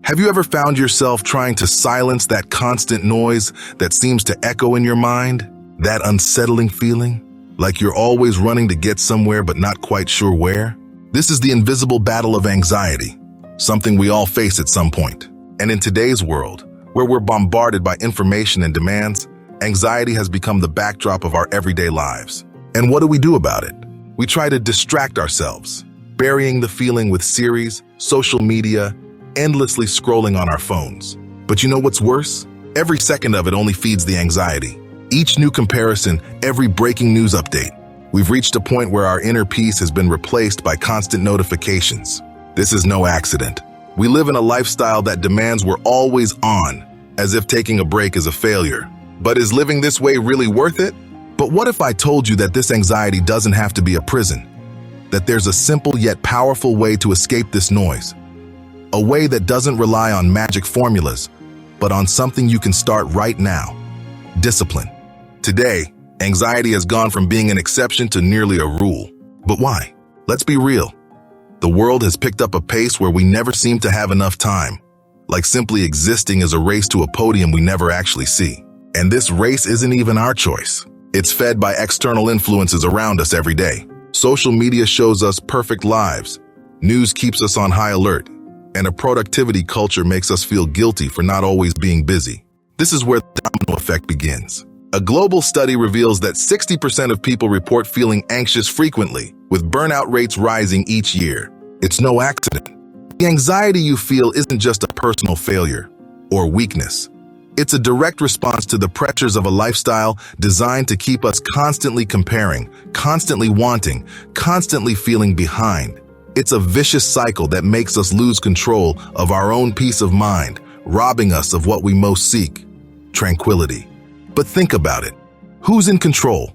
Have you ever found yourself trying to silence that constant noise that seems to echo in your mind? That unsettling feeling? Like you're always running to get somewhere but not quite sure where? This is the invisible battle of anxiety, something we all face at some point. And in today's world, where we're bombarded by information and demands, anxiety has become the backdrop of our everyday lives. And what do we do about it? We try to distract ourselves, burying the feeling with series, social media, endlessly scrolling on our phones. But you know what's worse? Every second of it only feeds the anxiety. Each new comparison, every breaking news update. We've reached a point where our inner peace has been replaced by constant notifications. This is no accident. We live in a lifestyle that demands we're always on, as if taking a break is a failure. But is living this way really worth it? But what if I told you that this anxiety doesn't have to be a prison? That there's a simple yet powerful way to escape this noise. A way that doesn't rely on magic formulas, but on something you can start right now. Discipline. Today, anxiety has gone from being an exception to nearly a rule. But why? Let's be real. The world has picked up a pace where we never seem to have enough time. Like simply existing is a race to a podium we never actually see. And this race isn't even our choice. It's fed by external influences around us every day. Social media shows us perfect lives. News keeps us on high alert. And a productivity culture makes us feel guilty for not always being busy. This is where the domino effect begins. A global study reveals that 60% of people report feeling anxious frequently, with burnout rates rising each year. It's no accident. The anxiety you feel isn't just a personal failure or weakness. It's a direct response to the pressures of a lifestyle designed to keep us constantly comparing, constantly wanting, constantly feeling behind. It's a vicious cycle that makes us lose control of our own peace of mind, robbing us of what we most seek: tranquility. But think about it. Who's in control?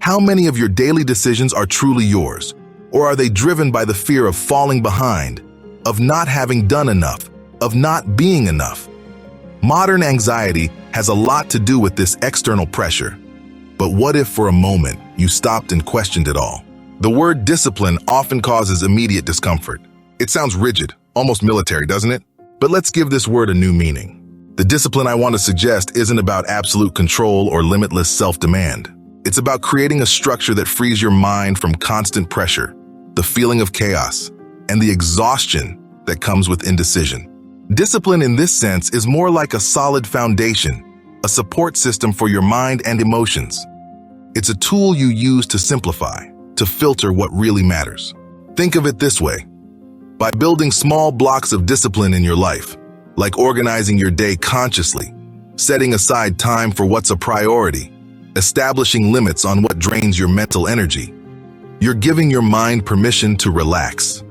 How many of your daily decisions are truly yours? Or are they driven by the fear of falling behind, of not having done enough, of not being enough? Modern anxiety has a lot to do with this external pressure. But what if for a moment you stopped and questioned it all? The word discipline often causes immediate discomfort. It sounds rigid, almost military, doesn't it? But let's give this word a new meaning. The discipline I want to suggest isn't about absolute control or limitless self-demand. It's about creating a structure that frees your mind from constant pressure, the feeling of chaos, and the exhaustion that comes with indecision. Discipline in this sense is more like a solid foundation, a support system for your mind and emotions. It's a tool you use to simplify, to filter what really matters. Think of it this way. By building small blocks of discipline in your life, like organizing your day consciously, setting aside time for what's a priority, establishing limits on what drains your mental energy, you're giving your mind permission to relax.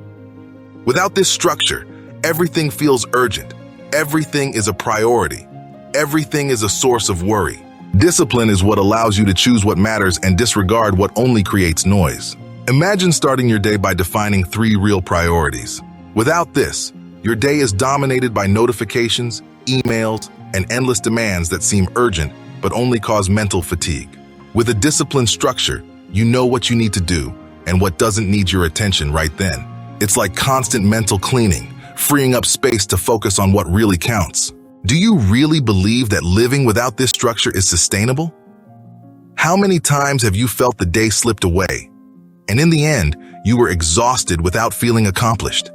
Without this structure, everything feels urgent. Everything is a priority. Everything is a source of worry. Discipline is what allows you to choose what matters and disregard what only creates noise. Imagine starting your day by defining 3 real priorities. Without this, your day is dominated by notifications, emails, and endless demands that seem urgent but only cause mental fatigue. With a disciplined structure, you know what you need to do and what doesn't need your attention right then. It's like constant mental cleaning, freeing up space to focus on what really counts. Do you really believe that living without this structure is sustainable? How many times have you felt the day slipped away, and in the end, you were exhausted without feeling accomplished?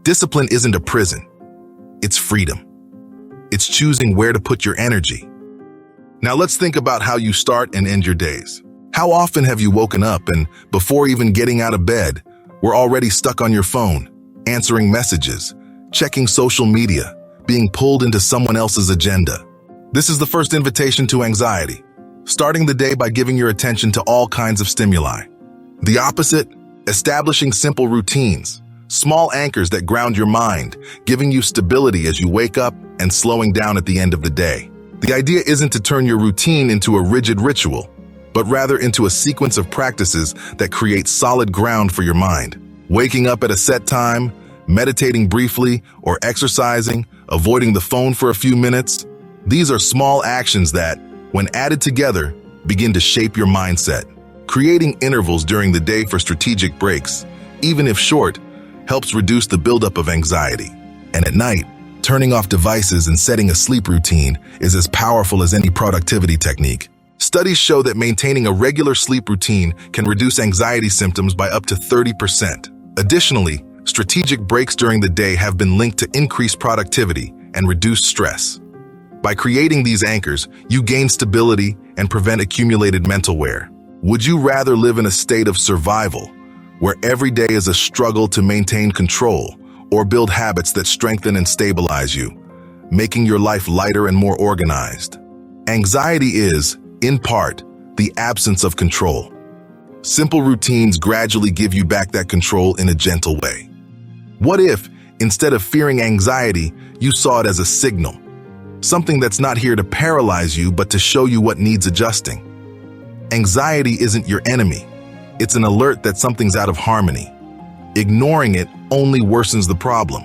Discipline isn't a prison. It's freedom. It's choosing where to put your energy. Now let's think about how you start and end your days. How often have you woken up and, before even getting out of bed, were already stuck on your phone, answering messages, checking social media, being pulled into someone else's agenda? This is the first invitation to anxiety, starting the day by giving your attention to all kinds of stimuli. The opposite, establishing simple routines, small anchors that ground your mind, giving you stability as you wake up and slowing down at the end of the day. The idea isn't to turn your routine into a rigid ritual, but rather into a sequence of practices that create solid ground for your mind. Waking up at a set time, meditating briefly, or exercising, avoiding the phone for a few minutes. These are small actions that, when added together, begin to shape your mindset. Creating intervals during the day for strategic breaks, even if short, helps reduce the buildup of anxiety. And at night, turning off devices and setting a sleep routine is as powerful as any productivity technique. Studies show that maintaining a regular sleep routine can reduce anxiety symptoms by up to 30%. Additionally, strategic breaks during the day have been linked to increased productivity and reduced stress. By creating these anchors, you gain stability and prevent accumulated mental wear. Would you rather live in a state of survival, where every day is a struggle to maintain control, or build habits that strengthen and stabilize you, making your life lighter and more organized? Anxiety is, in part, the absence of control. Simple routines gradually give you back that control in a gentle way. What if, instead of fearing anxiety, you saw it as a signal? Something that's not here to paralyze you, but to show you what needs adjusting. Anxiety isn't your enemy. It's an alert that something's out of harmony. Ignoring it only worsens the problem.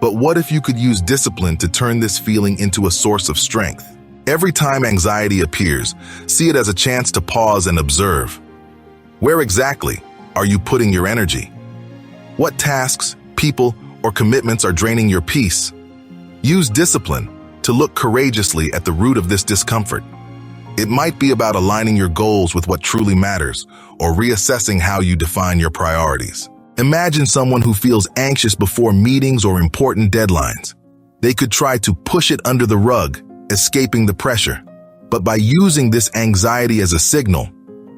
But what if you could use discipline to turn this feeling into a source of strength? Every time anxiety appears, see it as a chance to pause and observe. Where exactly are you putting your energy? What tasks, people, or commitments are draining your peace? Use discipline to look courageously at the root of this discomfort. It might be about aligning your goals with what truly matters, or reassessing how you define your priorities. Imagine someone who feels anxious before meetings or important deadlines. They could try to push it under the rug, escaping the pressure. But by using this anxiety as a signal,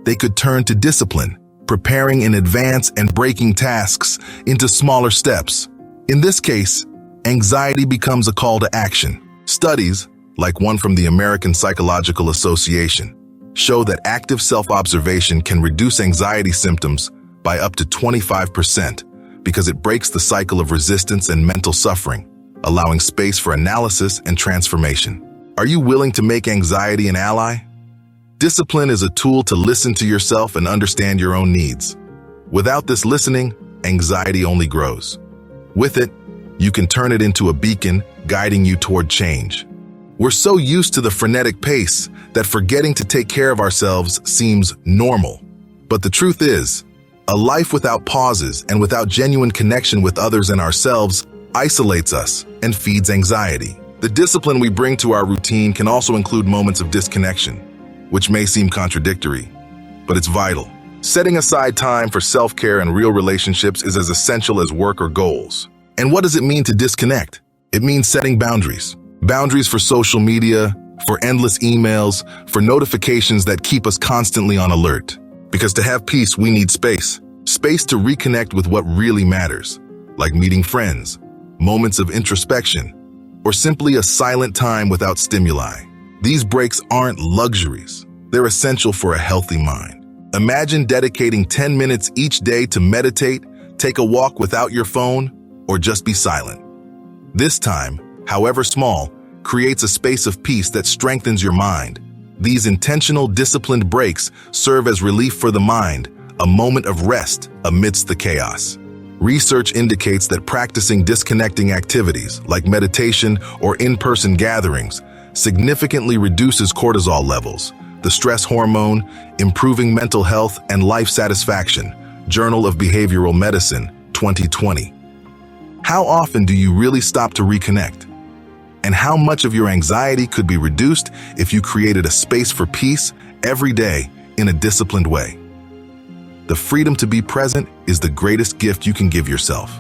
they could turn to discipline, preparing in advance and breaking tasks into smaller steps. In this case, anxiety becomes a call to action. Studies, like one from the American Psychological Association, show that active self-observation can reduce anxiety symptoms by up to 25% because it breaks the cycle of resistance and mental suffering, allowing space for analysis and transformation. Are you willing to make anxiety an ally? Discipline is a tool to listen to yourself and understand your own needs. Without this listening, anxiety only grows. With it, you can turn it into a beacon, guiding you toward change. We're so used to the frenetic pace that forgetting to take care of ourselves seems normal. But the truth is, a life without pauses and without genuine connection with others and ourselves isolates us and feeds anxiety. The discipline we bring to our routine can also include moments of disconnection, which may seem contradictory, but it's vital. Setting aside time for self-care and real relationships is as essential as work or goals. And what does it mean to disconnect? It means setting boundaries. Boundaries for social media, for endless emails, for notifications that keep us constantly on alert. Because to have peace, we need space. Space to reconnect with what really matters, like meeting friends, moments of introspection, or simply a silent time without stimuli. These breaks aren't luxuries. They're essential for a healthy mind. Imagine dedicating 10 minutes each day to meditate, take a walk without your phone, or just be silent. This time, however small, creates a space of peace that strengthens your mind. These intentional, disciplined breaks serve as relief for the mind, a moment of rest amidst the chaos. Research indicates that practicing disconnecting activities like meditation or in-person gatherings significantly reduces cortisol levels, the stress hormone, improving mental health and life satisfaction. Journal of Behavioral Medicine, 2020. How often do you really stop to reconnect? And how much of your anxiety could be reduced if you created a space for peace every day in a disciplined way? The freedom to be present is the greatest gift you can give yourself.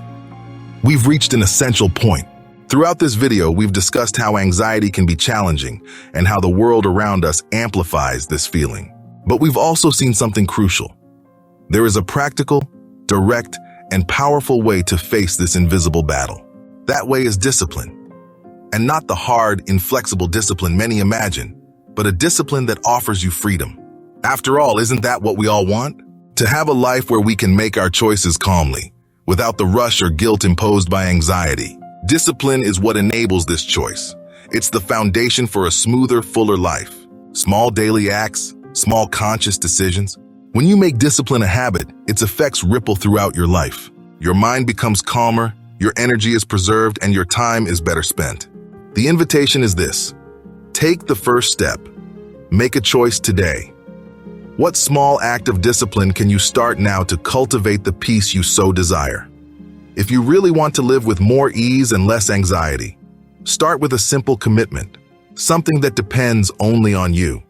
We've reached an essential point. Throughout this video, we've discussed how anxiety can be challenging and how the world around us amplifies this feeling. But we've also seen something crucial. There is a practical, direct, and powerful way to face this invisible battle. That way is discipline. And not the hard, inflexible discipline many imagine, but a discipline that offers you freedom. After all, isn't that what we all want? To have a life where we can make our choices calmly, without the rush or guilt imposed by anxiety. Discipline is what enables this choice. It's the foundation for a smoother, fuller life. Small daily acts, small conscious decisions. When you make discipline a habit, its effects ripple throughout your life. Your mind becomes calmer, your energy is preserved, and your time is better spent. The invitation is this: take the first step. Make a choice today. What small act of discipline can you start now to cultivate the peace you so desire? If you really want to live with more ease and less anxiety, start with a simple commitment, something that depends only on you.